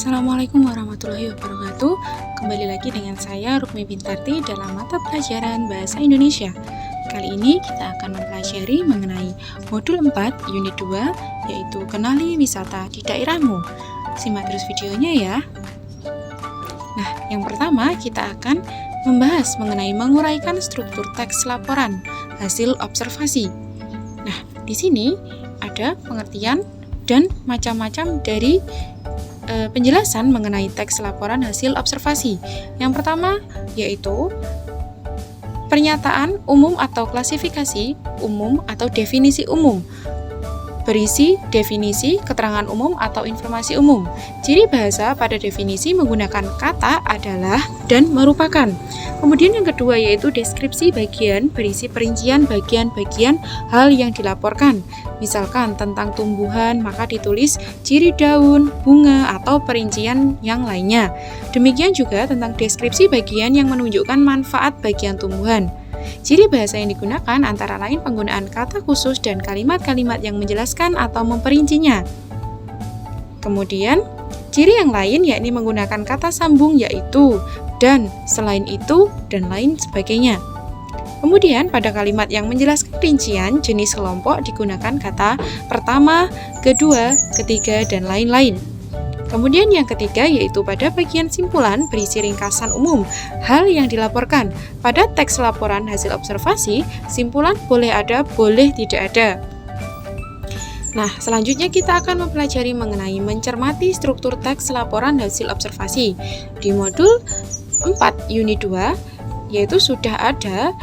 Assalamualaikum warahmatullahi wabarakatuh. Kembali lagi dengan saya Rukmi Bintarti dalam mata pelajaran Bahasa Indonesia. Kali ini kita akan mempelajari mengenai modul 4 unit 2, yaitu kenali wisata di daerahmu. Simak terus videonya ya. Nah, yang pertama kita akan membahas mengenai menguraikan struktur teks laporan hasil observasi. Nah, di sini ada pengertian dan macam-macam dari penjelasan mengenai teks laporan hasil observasi. Yang pertama yaitu pernyataan umum atau klasifikasi umum atau definisi umum. Berisi definisi, keterangan umum atau informasi umum. Ciri bahasa pada definisi menggunakan kata adalah dan merupakan. Kemudian yang kedua yaitu deskripsi bagian, berisi perincian bagian-bagian hal yang dilaporkan. Misalkan tentang tumbuhan, maka ditulis ciri daun, bunga, atau perincian yang lainnya. Demikian juga tentang deskripsi bagian yang menunjukkan manfaat bagian tumbuhan. Ciri bahasa yang digunakan antara lain penggunaan kata khusus dan kalimat-kalimat yang menjelaskan atau memperincinya. Kemudian, ciri yang lain yakni menggunakan kata sambung yaitu, dan, selain itu, dan lain sebagainya. Kemudian, pada kalimat yang menjelaskan rincian jenis kelompok digunakan kata pertama, kedua, ketiga, dan lain-lain. Kemudian yang ketiga yaitu pada bagian simpulan berisi ringkasan umum hal yang dilaporkan. Pada teks laporan hasil observasi, simpulan boleh ada, boleh tidak ada. Nah, selanjutnya kita akan mempelajari mengenai mencermati struktur teks laporan hasil observasi. Di modul 4 unit 2 yaitu sudah ada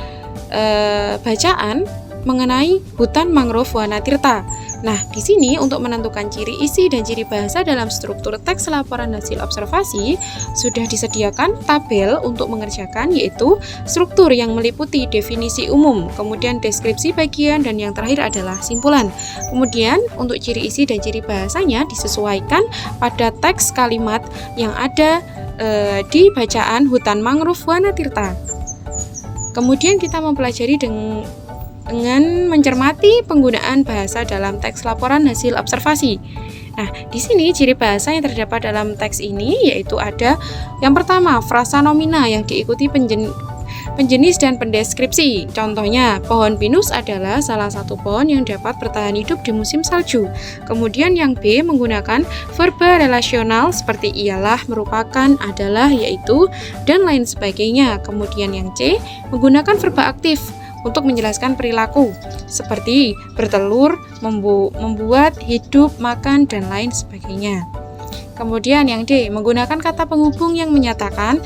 bacaan mengenai hutan mangrove Wanatirta. Nah, di sini untuk menentukan ciri isi dan ciri bahasa dalam struktur teks laporan hasil observasi sudah disediakan tabel untuk mengerjakan, yaitu struktur yang meliputi definisi umum, kemudian deskripsi bagian, dan yang terakhir adalah simpulan. Kemudian untuk ciri isi dan ciri bahasanya disesuaikan pada teks kalimat yang ada di bacaan hutan mangrove Wanatirta. Kemudian kita mempelajari dengan mencermati penggunaan bahasa dalam teks laporan hasil observasi. Nah, di sini ciri bahasa yang terdapat dalam teks ini yaitu ada yang pertama, frasa nomina yang diikuti penjenis dan pendeskripsi. Contohnya, pohon pinus adalah salah satu pohon yang dapat bertahan hidup di musim salju. Kemudian yang B menggunakan verba relasional seperti ialah, merupakan, adalah, yaitu, dan lain sebagainya. Kemudian yang C menggunakan verba aktif untuk menjelaskan perilaku seperti bertelur, membuat, hidup, makan, dan lain sebagainya. Kemudian yang D menggunakan kata penghubung yang menyatakan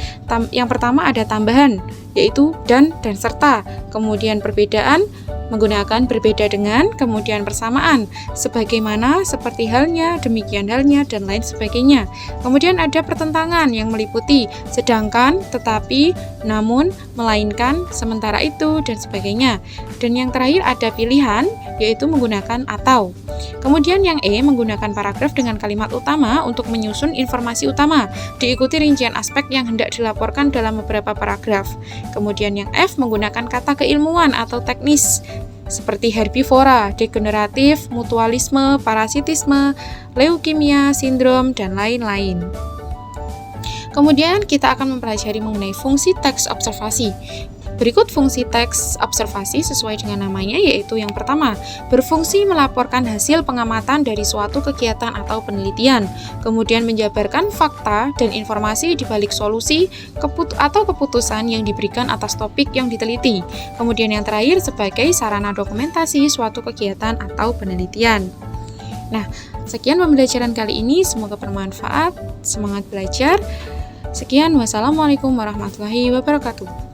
yang pertama ada tambahan yaitu dan serta, kemudian perbedaan menggunakan berbeda dengan, kemudian persamaan sebagaimana, seperti halnya, demikian halnya, dan lain sebagainya. Kemudian ada pertentangan yang meliputi sedangkan, tetapi, namun, melainkan, sementara itu, dan sebagainya. Dan yang terakhir ada pilihan yaitu menggunakan atau. Kemudian yang E menggunakan paragraf dengan kalimat utama untuk menyusun informasi utama, diikuti rincian aspek yang hendak dilaporkan dalam beberapa paragraf. Kemudian yang F menggunakan kata keilmuan atau teknis seperti herbivora, degeneratif, mutualisme, parasitisme, leukemia, sindrom, dan lain-lain. Kemudian kita akan mempelajari mengenai fungsi teks observasi. Berikut fungsi teks observasi sesuai dengan namanya, yaitu yang pertama, berfungsi melaporkan hasil pengamatan dari suatu kegiatan atau penelitian, kemudian menjabarkan fakta dan informasi di balik solusi atau keputusan yang diberikan atas topik yang diteliti. Kemudian yang terakhir sebagai sarana dokumentasi suatu kegiatan atau penelitian. Nah, sekian pembelajaran kali ini, semoga bermanfaat, semangat belajar. Sekian, wassalamualaikum warahmatullahi wabarakatuh.